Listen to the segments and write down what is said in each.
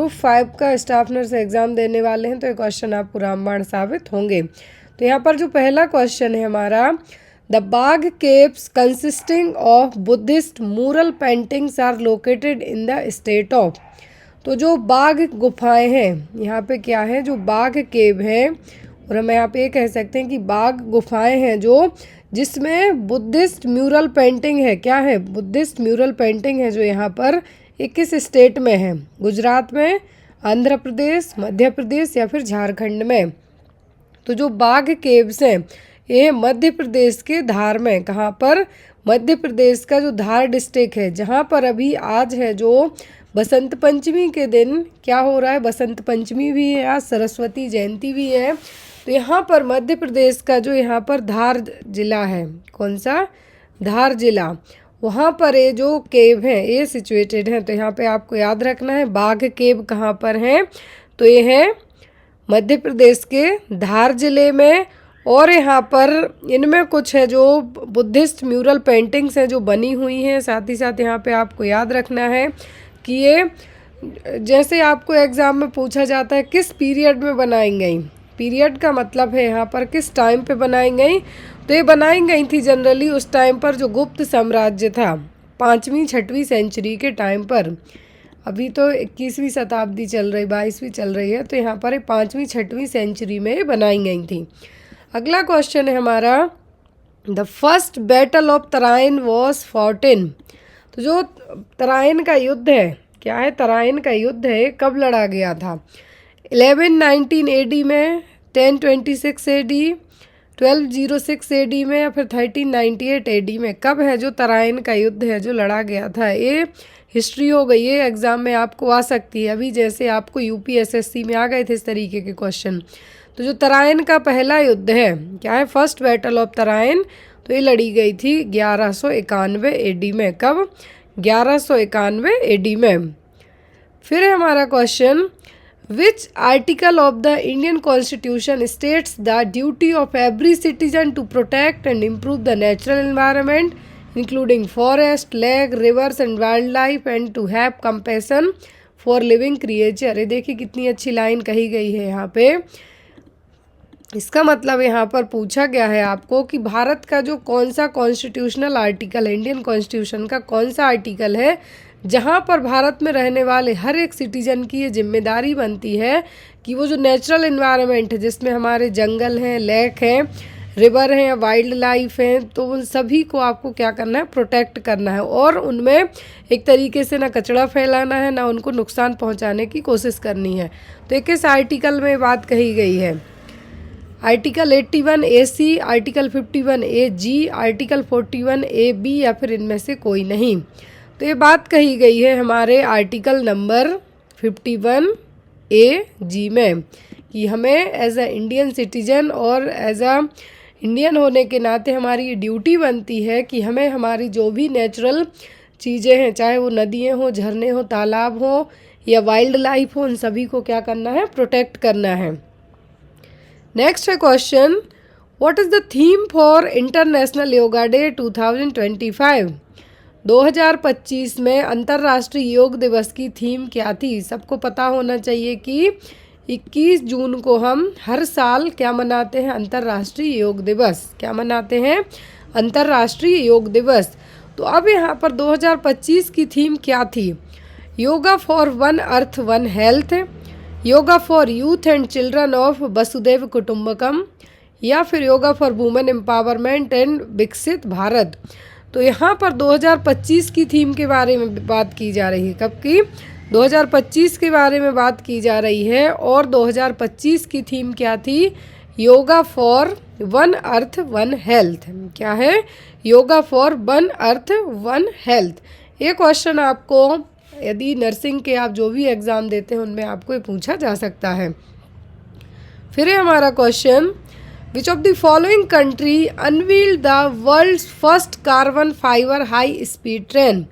Group 5 का staff nurse exam देने वाले हैं तो ये क्वेश्चन आपको रामबाण साबित होंगे। तो यहाँ पर जो पहला क्वेश्चन है हमारा, the Bagh caves consisting of Buddhist mural paintings are located in the state of. तो जो बाघ गुफाएं हैं, यहाँ पे क्या है, जो बाघ केव है, और हम यहाँ पे ये कह सकते हैं कि बाघ गुफाएं हैं जो जिसमें बुद्धिस्ट म्यूरल पेंटिंग है। क्या है? बुद्धिस्ट म्यूरल पेंटिंग है, जो यहाँ पर किस स्टेट में है? गुजरात में, आंध्र प्रदेश, मध्य प्रदेश या फिर झारखंड में। तो जो बाघ केव्स हैं ये मध्य प्रदेश के धार में, कहाँ पर? मध्य प्रदेश का जो धार डिस्ट्रिक्ट है, जहाँ पर अभी आज है जो बसंत पंचमी के दिन क्या हो रहा है, बसंत पंचमी भी है, आज सरस्वती जयंती भी है। तो यहाँ पर मध्य प्रदेश का जो यहाँ पर धार जिला है, कौन सा? धार जिला, वहाँ पर ये जो केव है ये सिचुएटेड है। तो यहाँ पे आपको याद रखना है बाघ केव कहाँ पर है, तो ये है मध्य प्रदेश के धार जिले में। और यहाँ पर इनमें कुछ है जो बुद्धिस्ट म्यूरल पेंटिंग्स हैं जो बनी हुई हैं। साथ ही साथ यहाँ पे आपको याद रखना है कि ये, जैसे आपको एग्ज़ाम में पूछा जाता है किस पीरियड में बनाई गई, पीरियड का मतलब है यहाँ पर किस टाइम पे बनाई गई, तो ये बनाई गई थी जनरली उस टाइम पर जो गुप्त साम्राज्य था, 5वीं 6वीं सेंचुरी के टाइम पर। अभी तो 21वीं शताब्दी चल रही, 22वीं चल रही है, तो यहाँ पर 5वीं 6वीं सेंचुरी में बनाई गई थी। अगला क्वेश्चन है हमारा, the first battle of Tarain was fought in. तो जो तराइन का युद्ध है, क्या है? तराइन का युद्ध है, कब लड़ा गया था? 1119 AD में, 1026 AD, 1206 AD में, या फिर 1398 AD में? कब है जो तराइन का युद्ध है जो लड़ा गया था? ये हिस्ट्री हो गई है, एग्जाम में आपको आ सकती है। अभी जैसे आपको UPSSC में आ गए थे इस तरीके के क्वेश्चन। तो जो तराइन का पहला युद्ध है, क्या है? फर्स्ट बैटल ऑफ तराइन, तो ये लड़ी गई थी 1191 AD में। कब? 1191 AD में। फिर है हमारा question, which article of the Indian constitution states the duty of every citizen to protect and improve the natural environment including forest, lake, rivers and wild life and to have compassion for living creature. ये देखिए कितनी अच्छी line कही गई है यहाँ पे। इसका मतलब यहाँ पर पूछा गया है आपको कि भारत का जो कौन सा कॉन्स्टिट्यूशनल आर्टिकल है, इंडियन कॉन्स्टिट्यूशन का कौन सा आर्टिकल है जहाँ पर भारत में रहने वाले हर एक सिटीजन की ये जिम्मेदारी बनती है कि वो जो नेचुरल एनवायरनमेंट है, जिसमें हमारे जंगल हैं, लेक हैं, रिवर हैं, वाइल्ड लाइफ हैं, तो उन सभी को आपको क्या करना है? प्रोटेक्ट करना है, और उनमें एक तरीके से ना कचरा फैलाना है, ना उनको नुकसान पहुँचाने की कोशिश करनी है। तो एक इस आर्टिकल में बात कही गई है, article 81 AC, article 51 AG, article 41 AB, या फिर इनमें से कोई नहीं। तो ये बात कही गई है हमारे आर्टिकल नंबर 51 AG में कि हमें एज अ इंडियन सिटीजन और एज अ इंडियन होने के नाते हमारी ये ड्यूटी बनती है कि हमें हमारी जो भी नेचुरल चीज़ें हैं, चाहे वो नदियाँ हो, झरने हो, तालाब हो या वाइल्ड लाइफ हो, उन सभी को क्या करना है? प्रोटेक्ट करना है। नेक्स्ट है question, what is the theme for international yoga day 2025? 2025 में अंतर्राष्ट्रीय योग दिवस की थीम क्या थी? सबको पता होना चाहिए कि 21 जून को हम हर साल क्या मनाते हैं? अंतर्राष्ट्रीय योग दिवस। क्या मनाते हैं? अंतर्राष्ट्रीय योग दिवस। तो अब यहाँ पर 2025 की थीम क्या थी? Yoga for one earth one health, yoga for youth and children of वसुधैव कुटुंबकम, या फिर yoga for women empowerment and विकसित भारत। तो यहाँ पर 2025 की थीम के बारे में बात की जा रही है। कब की? 2025 के बारे में बात की जा रही है। और 2025 की थीम क्या थी? Yoga for one earth one health. क्या है? Yoga for one earth one health. ये क्वेश्चन आपको यदि नर्सिंग के आप जो भी एग्ज़ाम देते हैं उनमें आपको ये पूछा जा सकता है। फिर है हमारा question, which of the following country unveiled the world's first carbon fibre high speed train?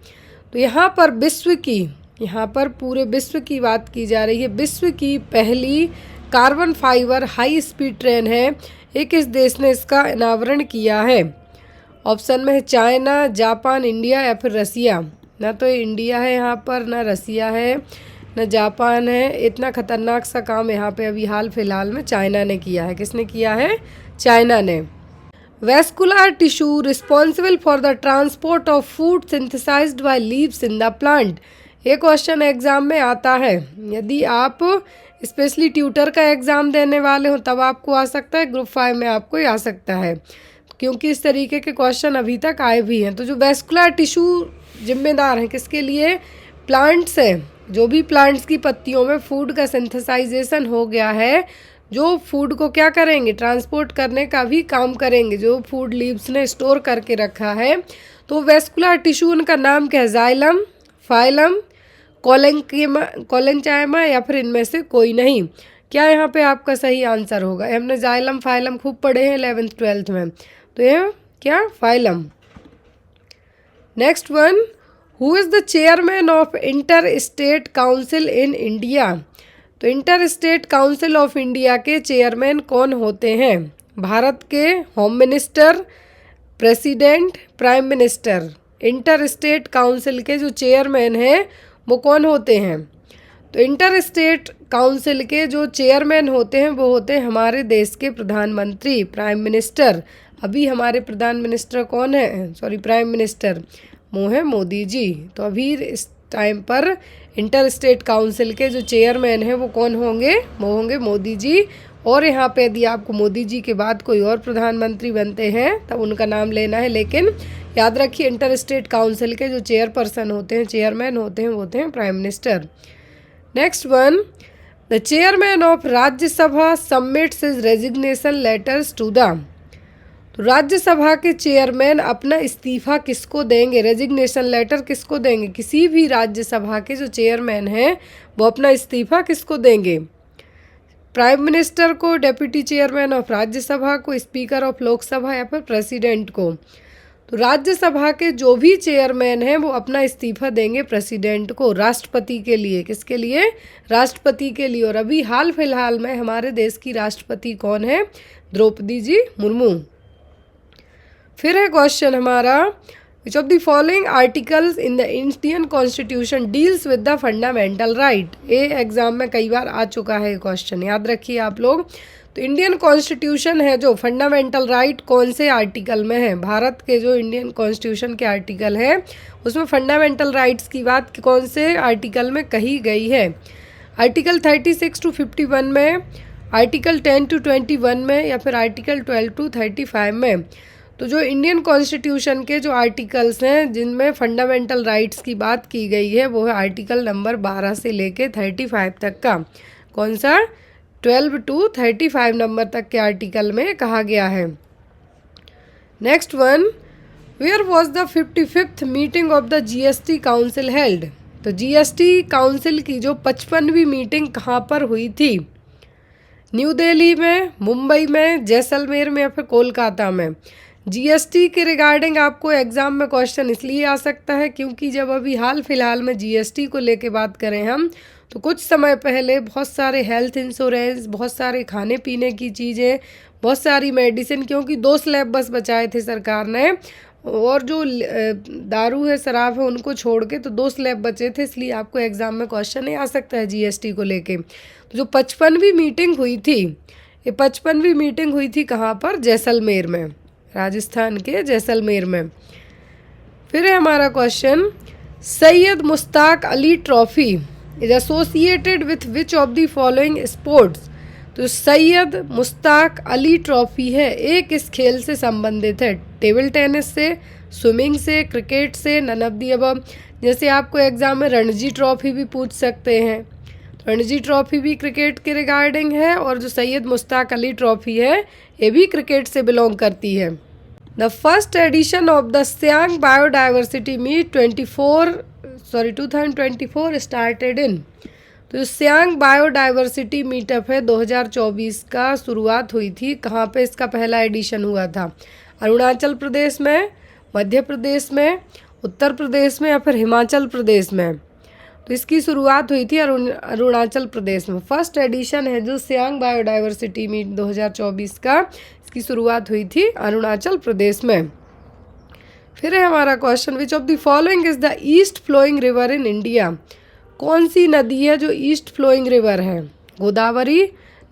तो यहाँ पर विश्व की, यहाँ पर पूरे विश्व की बात की जा रही है। विश्व की पहली carbon fibre high speed train है, एक किस देश ने इसका अनावरण किया है? ऑप्शन में है चाइना, जापान, इंडिया या फिर रसिया। ना तो इंडिया है यहाँ पर, ना रसिया है, न जापान है। इतना खतरनाक सा काम यहाँ पे अभी हाल फिलहाल में चाइना ने किया है। किसने किया है? चाइना ने। Vascular tissue responsible for the transport of food synthesised by leaves in the plant. ये क्वेश्चन एग्जाम में आता है। यदि आप स्पेशली ट्यूटर का एग्ज़ाम देने वाले हो तब आपको आ सकता है, ग्रुप 5 में आपको आ सकता है, क्योंकि इस तरीके के क्वेश्चन अभी तक आए भी हैं। तो जो वैस्कुलर टिश्यू जिम्मेदार हैं किसके लिए? प्लांट्स हैं। जो भी प्लांट्स की पत्तियों में फूड का सिंथेसाइजेशन हो गया है, जो फूड को क्या करेंगे? ट्रांसपोर्ट करने का भी काम करेंगे, जो फूड लीव्स ने स्टोर करके रखा है। तो वैस्कुलर टिश्यू उनका नाम क्या है? जाइलम, फाइलम, कोलेंचाइमा या फिर इनमें से कोई नहीं। क्या यहाँ पे आपका सही आंसर होगा? हमने जाइलम फाइलम खूब पढ़े हैं 11th 12th में, तो ये क्या? Phylum. Next one, who is the chairman of inter state council in India? तो inter state council of India के चेयरमैन कौन होते हैं? भारत के home minister, president, prime minister. Inter state council के जो चेयरमैन हैं वो कौन होते हैं? तो इंटर स्टेट काउंसिल के जो चेयरमैन होते हैं वो होते हैं हमारे देश के प्रधानमंत्री, प्राइम मिनिस्टर। अभी हमारे प्रधान मिनिस्टर कौन है? प्राइम मिनिस्टर वो है मोदी जी। तो अभी इस टाइम पर इंटर स्टेट काउंसिल के जो चेयरमैन हैं वो कौन होंगे? वो होंगे मोदी जी। और यहाँ पे यदि आपको मोदी जी के बाद कोई और प्रधानमंत्री बनते हैं तब उनका नाम लेना है, लेकिन याद रखिए इंटर स्टेट काउंसिल के जो चेयरपर्सन होते हैं, चेयरमैन होते हैं, वो होते हैं prime minister. Next one, the chairman of Rajya Sabha submits his resignation letters to the. तो राज्यसभा के चेयरमैन अपना इस्तीफा किसको देंगे? रेजिग्नेशन लेटर किसको देंगे? किसी भी राज्यसभा के जो चेयरमैन हैं वो अपना इस्तीफा किसको देंगे? प्राइम मिनिस्टर को, डेप्यूटी चेयरमैन ऑफ राज्यसभा को, स्पीकर ऑफ लोकसभा या फिर प्रेसिडेंट को। तो राज्यसभा के जो भी चेयरमैन हैं वो अपना इस्तीफा देंगे प्रेसिडेंट को, राष्ट्रपति के लिए। किसके लिए? राष्ट्रपति के लिए। और अभी हाल फिलहाल में हमारे देश की राष्ट्रपति कौन है? द्रौपदी जी मुर्मू। फिर है क्वेश्चन हमारा, विच of the following articles in the Indian constitution deals with the fundamental right? ये एग्जाम में कई बार आ चुका है क्वेश्चन, याद रखिए आप लोग। तो इंडियन कॉन्स्टिट्यूशन है जो फंडामेंटल राइट कौन से आर्टिकल में है? भारत के जो इंडियन कॉन्स्टिट्यूशन के आर्टिकल है उसमें फंडामेंटल राइट्स की बात कौन से आर्टिकल में कही गई है? आर्टिकल 36 to 51 में, आर्टिकल 10 to 21 में या फिर आर्टिकल 12 to 35 में। तो जो इंडियन कॉन्स्टिट्यूशन के जो आर्टिकल्स हैं जिनमें फंडामेंटल राइट्स की बात की गई है वो है आर्टिकल नंबर 12 से लेके 35 तक का। कौन सा? 12 to 35 नंबर तक के आर्टिकल में कहा गया है। Next one, where was the 55th meeting of the GST council held? तो GST काउंसिल की जो 55वीं मीटिंग कहाँ पर हुई थी? न्यू दिल्ली में, मुंबई में, जैसलमेर में या फिर कोलकाता में? GST के रिगार्डिंग आपको एग्जाम में क्वेश्चन इसलिए आ सकता है क्योंकि जब अभी हाल फिलहाल में GST को लेके बात करें हम, तो कुछ समय पहले बहुत सारे हेल्थ इंश्योरेंस, बहुत सारे खाने पीने की चीज़ें, बहुत सारी मेडिसिन, क्योंकि 2 स्लैब बस बचाए थे सरकार ने, और जो दारू है, शराब है, उनको छोड़ के तो 2 स्लैब बचे थे, इसलिए आपको एग्जाम में क्वेश्चन आ सकता है GST को लेके। तो जो 55वीं मीटिंग हुई थी, ये 55वीं मीटिंग हुई थी कहाँ पर? जैसलमेर में, राजस्थान के जैसलमेर में। फिर है हमारा question, Syed Mushtaq Ali trophy is associated with which of the following sports? तो सैयद मुश्ताक अली ट्रॉफी है एक इस खेल से संबंधित है? टेबल टेनिस से, स्विमिंग से, क्रिकेट से, नन ऑफ द अबव। जैसे आपको एग्जाम में रणजी ट्रॉफी भी पूछ सकते हैं, तो रणजी ट्रॉफी भी क्रिकेट के रिगार्डिंग है, और जो सैयद मुश्ताक अली ट्रॉफी है ये भी क्रिकेट से बिलोंग करती है। The first edition of the Siang biodiversity meet 2024 started in. तो सियांग बायोडाइवर्सिटी मीटअप है 2024 का शुरुआत हुई थी। कहाँ पे इसका पहला एडिशन हुआ था? अरुणाचल प्रदेश में, मध्य प्रदेश में, उत्तर प्रदेश में या फिर हिमाचल प्रदेश में? तो इसकी शुरुआत हुई थी अरुणाचल प्रदेश में। फर्स्ट एडिशन है जो सियांग बायोडाइवर्सिटी मीट 2024 का, इसकी शुरुआत हुई थी अरुणाचल प्रदेश में। फिर है हमारा question, which of the following is the east flowing river in India? कौन सी नदी है जो ईस्ट फ्लोइंग रिवर है? गोदावरी,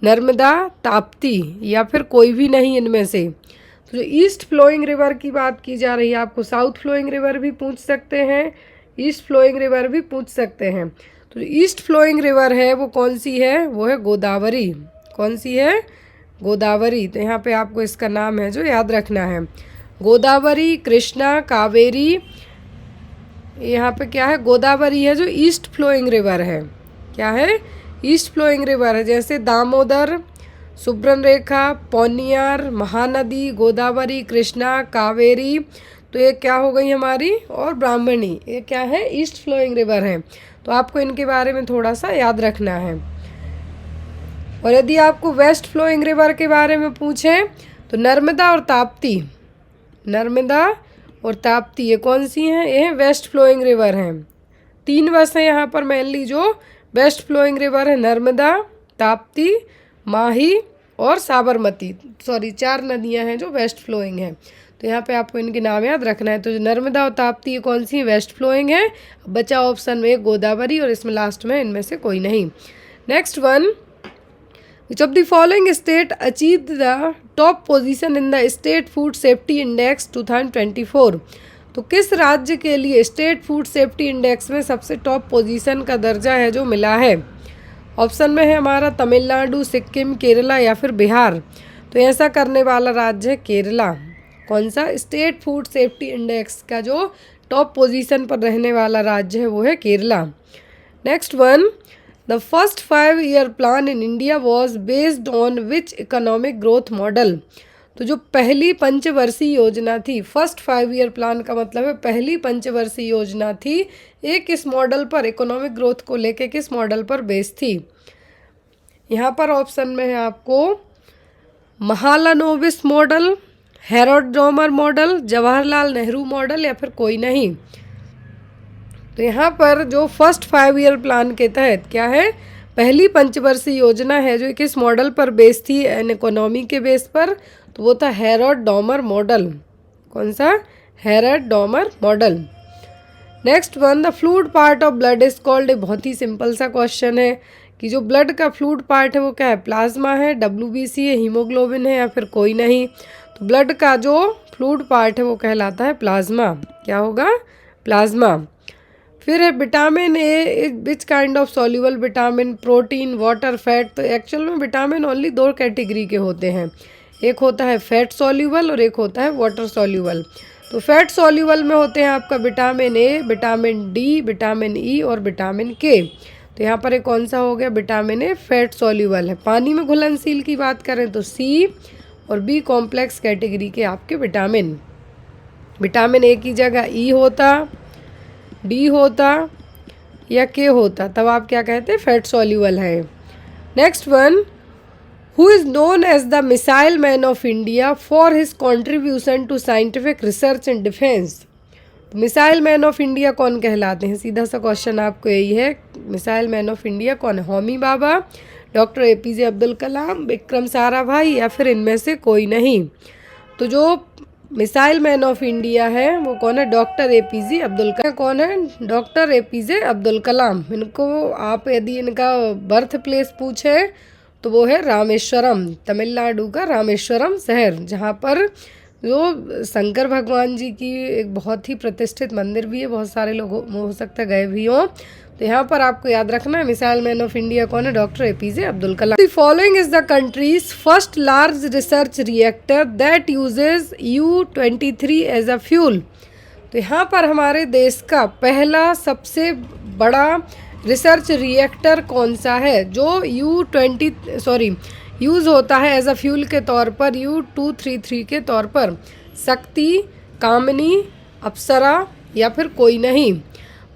नर्मदा, ताप्ती या फिर कोई भी नहीं इनमें से? तो जो ईस्ट फ्लोइंग रिवर की बात की जा रही है, आपको साउथ फ्लोइंग रिवर भी पूछ सकते हैं, ईस्ट फ्लोइंग रिवर भी पूछ सकते हैं। तो जो ईस्ट फ्लोइंग रिवर है वो कौन सी है? वो है गोदावरी। कौन सी है? गोदावरी। तो यहाँ पे आपको इसका नाम है जो याद रखना है, गोदावरी, कृष्णा, कावेरी। यहाँ पे क्या है? गोदावरी है जो ईस्ट फ्लोइंग रिवर है। क्या है? ईस्ट फ्लोइंग रिवर है। जैसे दामोदर, सुब्रनरेखा, पौनियार, महानदी, गोदावरी, कृष्णा, कावेरी, तो ये क्या हो गई हमारी, और ब्राह्मणी, ये क्या है? ईस्ट फ्लोइंग रिवर है। तो आपको इनके बारे में थोड़ा सा याद रखना है। और यदि आपको वेस्ट फ्लोइंग रिवर के बारे में पूछें तो नर्मदा और ताप्ती, नर्मदा और ताप्ती ये कौन सी हैं? ये वेस्ट फ्लोइंग रिवर हैं। 3 बस हैं यहाँ पर मेनली जो वेस्ट फ्लोइंग रिवर है, नर्मदा, ताप्ती, माही और साबरमती। 4 नदियाँ हैं जो वेस्ट फ्लोइंग हैं। तो यहाँ पे आपको इनके नाम याद रखना है। तो जो नर्मदा और ताप्ती ये कौन सी वेस्ट फ्लोइंग है? बचा ऑप्शन में गोदावरी और इसमें लास्ट में इनमें से कोई नहीं। Next one, which of the following state achieved the top position in the state food safety index 2024? तो किस राज्य के लिए स्टेट फूड सेफ्टी इंडेक्स में सबसे टॉप पोजीशन का दर्जा है जो मिला है? ऑप्शन में है हमारा तमिलनाडु, सिक्किम, केरला या फिर बिहार। तो ऐसा करने वाला राज्य है केरला। कौन सा? स्टेट फूड सेफ्टी इंडेक्स का जो टॉप पोजीशन पर रहने वाला राज्य है वो है Kerala. Next one, the first 5-year plan in India was based on which economic growth model? तो जो पहली पंचवर्षीय योजना थी, फर्स्ट 5-year प्लान का मतलब है पहली पंचवर्षीय योजना थी, ये किस मॉडल पर, इकोनॉमिक ग्रोथ को लेके किस मॉडल पर बेस्ड थी? यहाँ पर ऑप्शन में है आपको Mahalanobis model, Harold Domar model, Jawaharlal Nehru model या फिर कोई नहीं। तो यहाँ पर जो फर्स्ट 5-year प्लान के तहत क्या है, पहली पंचवर्षीय योजना है जो किस मॉडल पर बेस्ड थी, एन इकोनॉमी के बेस पर, तो वो था हैरोल्ड डॉमर मॉडल। कौन सा? Harold Domar model. Next one, the fluid part of blood is called, बहुत ही सिंपल सा क्वेश्चन है कि जो ब्लड का फ्लूइड पार्ट है वो क्या है? प्लाज्मा है, WBC है, हीमोग्लोबिन है या फिर कोई नहीं? तो ब्लड का जो फ्लूइड पार्ट है वो कहलाता है प्लाज्मा। क्या होगा? प्लाज्मा। फिर है vitamin A, which kind of soluble vitamin, protein, water, fat? तो एक्चुअल में विटामिन ओनली 2 कैटेगरी के होते हैं, एक होता है फैट सॉल्यूबल और एक होता है वाटर सॉल्यूबल। तो फैट सॉल्यूबल में होते हैं आपका vitamin A, vitamin D, vitamin E और विटामिन के। तो यहाँ पर एक कौन सा हो गया? विटामिन ए फैट सॉल्यूबल है। पानी में घुलनशील की बात करें तो सी और बी कॉम्प्लेक्स कैटेगरी के आपके विटामिन। विटामिन ए की जगह ई होता, डी होता या के होता, तब आप क्या कहते हैं? फैट सॉल्यूबल है। Next one, who is known as the missile man of India for his contribution to scientific research and defence? तो मिसाइल मैन ऑफ इंडिया कौन कहलाते हैं? सीधा सा क्वेश्चन आपको यही है, मिसाइल मैन ऑफ इंडिया कौन है? होमी बाबा, डॉक्टर APJ अब्दुल कलाम, विक्रम साराभाई या फिर इनमें से कोई नहीं? तो जो मिसाइल मैन ऑफ इंडिया है वो कौन है? डॉक्टर APJ अब्दुल कलाम। कौन है? डॉक्टर APJ अब्दुल कलाम। इनको आप यदि इनका बर्थ प्लेस पूछे तो वो है रामेश्वरम, तमिलनाडु का रामेश्वरम शहर, जहाँ पर जो शंकर भगवान जी की एक बहुत ही प्रतिष्ठित मंदिर भी है, बहुत सारे लोग हो सकता है गए भी हों। तो यहाँ पर आपको याद रखना है मिसाइल मैन ऑफ इंडिया कौन है? Doctor APJ Abdul Kalam. The following is the country's first large research reactor that uses U-23 as a fuel? तो यहाँ पर हमारे देश का पहला सबसे बड़ा रिसर्च रिएक्टर कौन सा है जो यूज़ होता है एज अ फ्यूल के तौर पर, U-233 के तौर पर? शक्ति, कामिनी, अप्सरा या फिर कोई नहीं?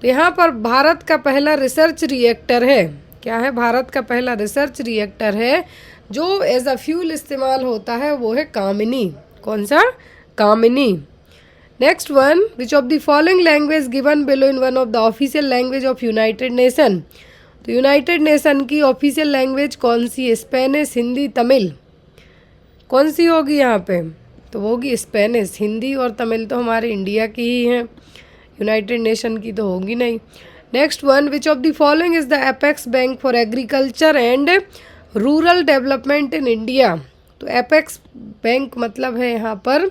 तो यहाँ पर भारत का पहला रिसर्च रिएक्टर है, क्या है? भारत का पहला रिसर्च रिएक्टर है जो एज अ फ्यूल इस्तेमाल होता है, वो है कामिनी। कौन सा? कामिनी। Next one, which of the following language given below in one of the official language of united nation? तो यूनाइटेड नेशन की ऑफिशियल लैंग्वेज कौन सी है? स्पेनिश, हिंदी, तमिल? कौन सी होगी यहाँ पे? तो वो होगी स्पेनिश। हिंदी और तमिल तो हमारे इंडिया की ही हैं, यूनाइटेड नेशन की तो होगी नहीं। Next one, which of the following is the apex bank for agriculture and rural development in India. तो एपेक्स बैंक मतलब है यहाँ पर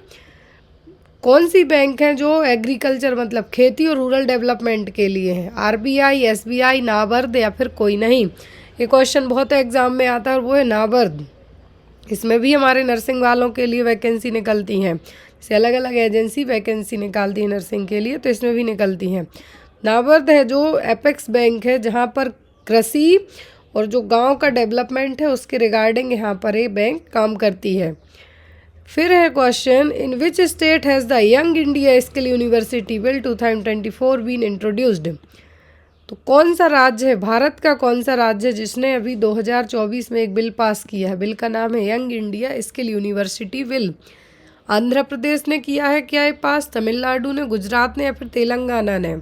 कौन सी बैंक है जो एग्रीकल्चर मतलब खेती और रूरल डेवलपमेंट के लिए है? आरबीआई, एसबीआई, नाबार्ड या फिर कोई नहीं। ये क्वेश्चन बहुत एग्जाम में आता है और वो है नाबार्ड। इसमें भी हमारे नर्सिंग वालों के लिए वैकेंसी निकलती हैं, जैसे अलग अलग एजेंसी वैकेंसी निकालती है नर्सिंग के लिए, तो इसमें भी निकलती हैं। नाबार्ड है जो एपेक्स बैंक है जहाँ पर कृषि और जो गांव का डेवलपमेंट है उसके रिगार्डिंग यहाँ पर ये बैंक काम करती है। फिर है question, in which state has the Young India skill university Bill 2024 been introduced. तो कौन सा राज्य है, भारत का कौन सा राज्य है जिसने अभी 2024 में एक बिल पास किया है? बिल का नाम है young India skill university bill. Andhra Pradesh ने किया है क्या ये पास, तमिलनाडु ने, गुजरात ने या फिर तेलंगाना ने?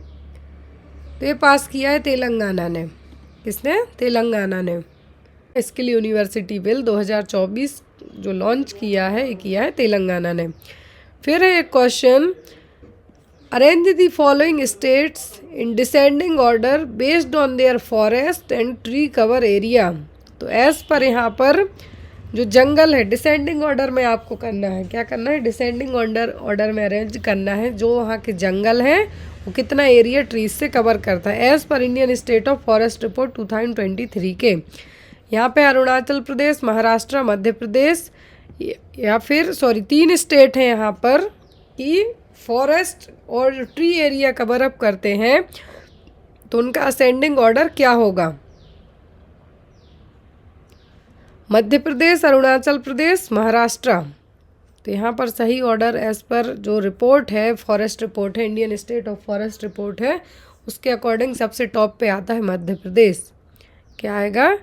तो ये पास किया है तेलंगाना ने। किसने? तेलंगाना ने। स्किल यूनिवर्सिटी बिल 2024 जो लॉन्च किया है, ये किया है तेलंगाना ने। फिर है एक question, arrange the following states in descending order based on their forest and tree cover area. तो एज पर यहाँ पर जो जंगल है डिसेंडिंग ऑर्डर में आपको करना है, क्या करना है? डिसेंडिंग ऑर्डर में अरेंज करना है जो वहाँ के जंगल हैं वो कितना एरिया ट्रीज से कवर करता है एज पर Indian State of Forest Report 2023 के। यहाँ पे अरुणाचल प्रदेश, महाराष्ट्र, मध्य प्रदेश या फिर 3 स्टेट हैं यहाँ पर कि फॉरेस्ट और जो ट्री एरिया कवर अप करते हैं, तो उनका असेंडिंग ऑर्डर क्या होगा? मध्य प्रदेश, अरुणाचल प्रदेश, महाराष्ट्र। तो यहाँ पर सही ऑर्डर एज पर जो रिपोर्ट है, फॉरेस्ट रिपोर्ट है, Indian State of Forest report है, उसके अकॉर्डिंग सबसे टॉप पे आता है मध्य प्रदेश। क्या आएगा?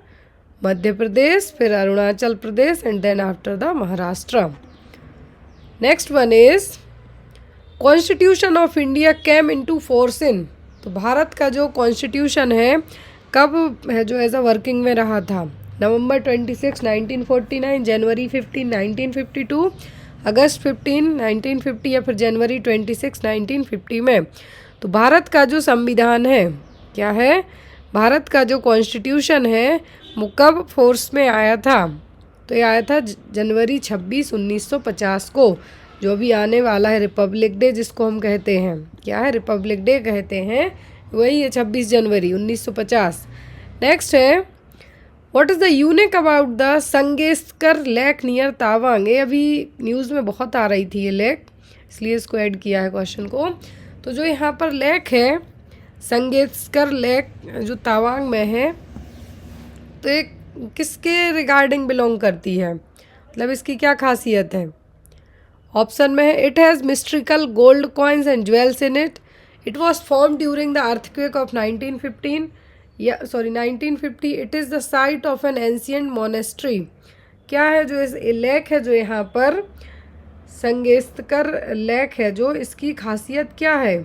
मध्य प्रदेश, फिर Arunachal Pradesh and then after the Maharashtra. Next one is constitution of India came into force in. तो भारत का जो कॉन्स्टिट्यूशन है कब है जो एज अ वर्किंग में रहा था? नवंबर 26, 1949, जनवरी 15, 1952, अगस्त 15, 1950 या फिर जनवरी 26, 1950 में। तो भारत का जो संविधान है, क्या है? भारत का जो कॉन्स्टिट्यूशन है वो कब फोर्स में आया था? तो ये आया था जनवरी 26, 1950 को, जो भी आने वाला है रिपब्लिक डे जिसको हम कहते हैं। क्या है? रिपब्लिक डे कहते हैं, वही है 26 जनवरी 1950। नेक्स्ट है, what is the unique about the Sangetsar lake near Tawang. ये अभी न्यूज़ में बहुत आ रही थी ये लेक, इसलिए इसको ऐड किया है क्वेश्चन को। तो जो यहाँ पर लेक है संगेस्कर लेक जो तावांग में है, तो ये किसके रिगार्डिंग बिलोंग करती है, मतलब इसकी क्या खासियत है? ऑप्शन में है, it has mystical gold coins and jewels in it, it was form during the earthquake of 1950, it is the site of an ancient monastery. क्या है जो इस लेक है जो यहाँ पर संगेस्कर लेक है, जो इसकी खासियत क्या है?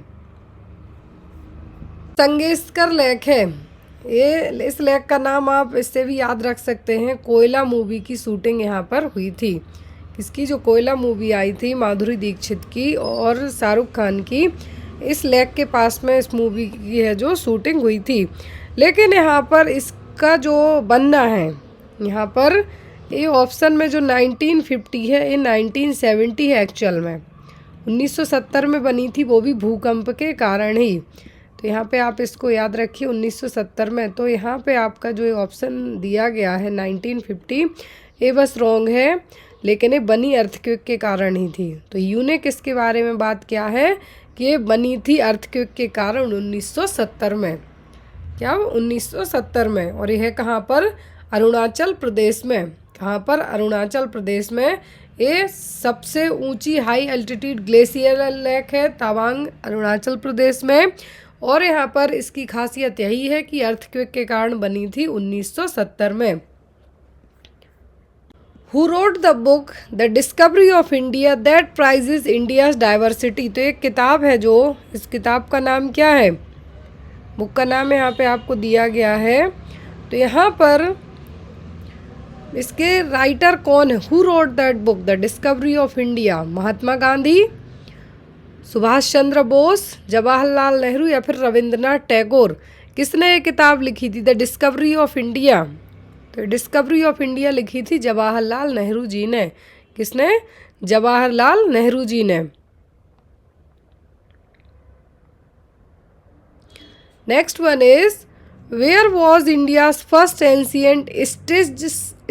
संगेस्कर लेक है ये, इस लेक का नाम आप इससे भी याद रख सकते हैं, कोयला मूवी की शूटिंग यहाँ पर हुई थी। इसकी जो कोयला मूवी आई थी माधुरी दीक्षित की और शाहरुख खान की, इस लेक के पास में इस मूवी की है जो शूटिंग हुई थी। लेकिन यहाँ पर इसका जो बनना है, यहाँ पर ये ऑप्शन में जो 1950 है ये 1970 है एक्चुअल में, 1970 में बनी थी, वो भी भूकंप के कारण ही। तो यहाँ पे आप इसको याद रखिए 1970 में। तो यहाँ पे आपका जो ऑप्शन दिया गया है 1950, ये बस रॉन्ग है, लेकिन ये बनी अर्थक्वेक के कारण ही थी। तो यूनिक इसके बारे में बात क्या है कि ये बनी थी अर्थक्वेक के कारण 1970 में। क्या? 1970 में। और यह है कहाँ पर? अरुणाचल प्रदेश में। कहाँ पर? अरुणाचल प्रदेश में। ये सबसे ऊंची हाई एल्टीट्यूड ग्लेशियर लेक है तवांग, अरुणाचल प्रदेश में। और यहाँ पर इसकी खासियत यही है कि अर्थक्वेक के कारण बनी थी 1970 में। Who wrote the book the discovery of India that prizes India's diversity. तो एक किताब है जो, इस किताब का नाम क्या है? बुक का नाम यहाँ पे आपको दिया गया है। तो यहाँ पर इसके राइटर कौन है? Who wrote that book the discovery of India? Mahatma Gandhi, Subhash Chandra Bose, Jawaharlal Nehru या फिर रविंद्रनाथ टैगोर। किसने ये किताब लिखी थी? The discovery of India. तो डिस्कवरी ऑफ इंडिया लिखी थी जवाहरलाल नेहरू जी ने। किसने? जवाहरलाल नेहरू जी ने। Next one is where was India's first ancient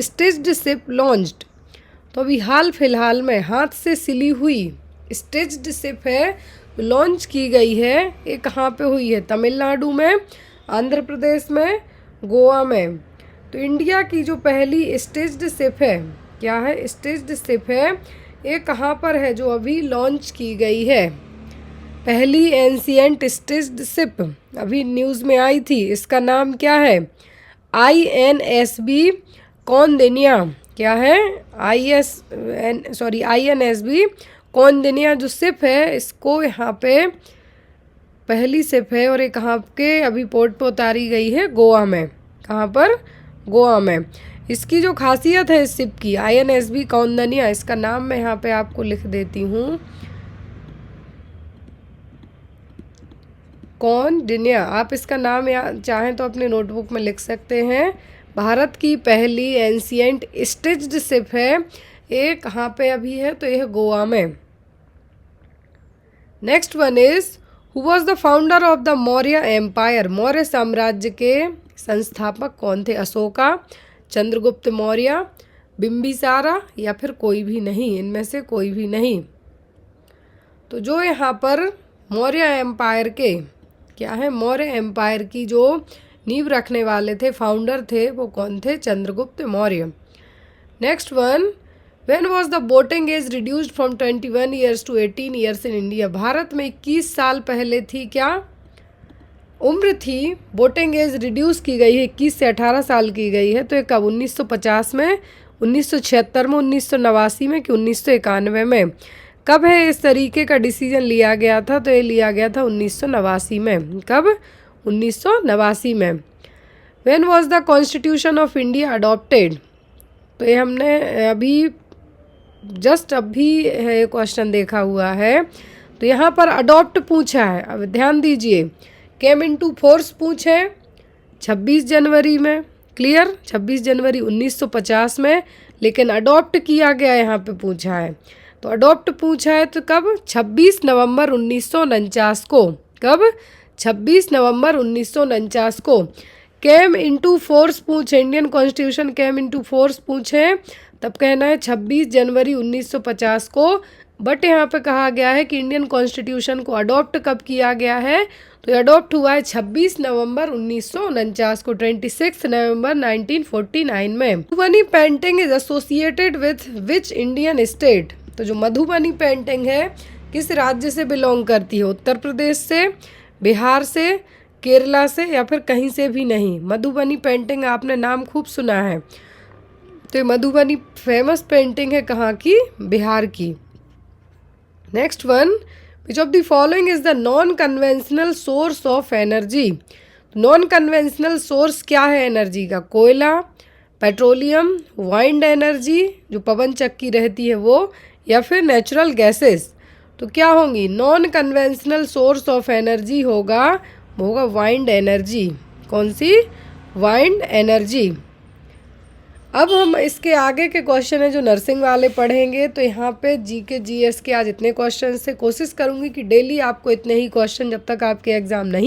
stitched ship launched. तो अभी हाल फिलहाल में हाथ से सिली हुई स्टिच्ड शिप है, लॉन्च की गई है। ये कहाँ पे हुई है? तमिलनाडु में, आंध्र प्रदेश में, गोवा में। तो इंडिया की जो पहली स्टिच्ड शिप है, क्या है? स्टिच्ड शिप है, ये कहाँ पर है जो अभी लॉन्च की गई है? पहली एंशिएंट स्टिच्ड शिप अभी न्यूज़ में आई थी, इसका नाम क्या है? INSB कौंडिन्या। क्या है? INSB कौंडिन्या जो शिप है, इसको यहाँ पे पहली शिप है और ये कहाँ के अभी पोर्ट पे उतारी गई है? गोवा में। कहाँ पर? गोवा में। इसकी जो खासियत है इस शिप की, INSB कौंडिन्या, इसका नाम मैं यहाँ पे आपको लिख देती हूँ, कौंडिन्या। आप इसका नाम या चाहें तो अपने नोटबुक में लिख सकते हैं। भारत की पहली एंशिएंट स्टिच्ड शिप है, ये कहाँ पे अभी है? तो यह गोवा में। Next one is who was the founder of the Maurya empire. Maurya साम्राज्य के संस्थापक कौन थे? अशोका, चंद्रगुप्त मौर्य, बिम्बिसारा या फिर कोई भी नहीं, इनमें से कोई भी नहीं। तो जो यहाँ पर मौर्य एम्पायर के, क्या है? मौर्य एम्पायर की जो नींव रखने वाले थे, फाउंडर थे, वो कौन थे? Chandragupta Maurya. Next one, when was the voting age reduced from 21 years to 18 years in India. Bharat में 21 साल पहले थी क्या उम्र थी? वोटिंग एज रिड्यूस की गई है, 21 से 18 साल की गई है। तो ये कब? 1950 में, 1976 में, 1989 में कि 1991 में? कब है इस तरीके का डिसीजन लिया गया था? तो ये लिया गया था 1989 में। कब? 1989 में। When was the constitution of India adopted. तो ये हमने अभी जस्ट अभी है क्वेश्चन देखा हुआ है। तो यहाँ पर अडॉप्ट पूछा है, अब ध्यान दीजिए। केम इनटू फोर्स पूछे 26 जनवरी में, क्लियर? 26 जनवरी 1950 में, लेकिन अडॉप्ट किया गया यहाँ पे पूछा है। तो अडॉप्ट पूछा है तो कब? 26 नवंबर 1949 को। कब? 26 नवंबर 1949 को। केम इनटू फोर्स पूछे, इंडियन कॉन्स्टिट्यूशन केम इनटू फोर्स पूछे, तब कहना है 26 जनवरी 1950 को। बट यहाँ पे कहा गया है कि इंडियन कॉन्स्टिट्यूशन को अडॉप्ट कब किया गया है? तो अडॉप्ट हुआ है 26 नवंबर 1949 को, 26 नवंबर 1949 में। Madhubani painting is associated with which Indian state. तो जो मधुबनी पेंटिंग है किस राज्य से बिलोंग करती है? उत्तर प्रदेश से, बिहार से, केरला से या फिर कहीं से भी नहीं। मधुबनी पेंटिंग आपने नाम खूब सुना है। तो ये मधुबनी फेमस पेंटिंग है कहाँ की? बिहार की। Next one, which of the following is the non conventional source of energy. Non conventional source क्या है एनर्जी का? कोयला, पेट्रोलियम, वाइंड एनर्जी जो पवन चक्की रहती है वो, या फिर नेचुरल गैसेस। तो क्या होंगी? Non conventional source of energy होगा वाइंड एनर्जी। कौन सी? Wind energy. अब हम इसके आगे के क्वेश्चन है जो नर्सिंग वाले पढ़ेंगे। तो यहाँ पे जीके जीएस के आज इतने क्वेश्चन से कोशिश करूँगी कि डेली आपको इतने ही क्वेश्चन, जब तक आपके एग्ज़ाम नहीं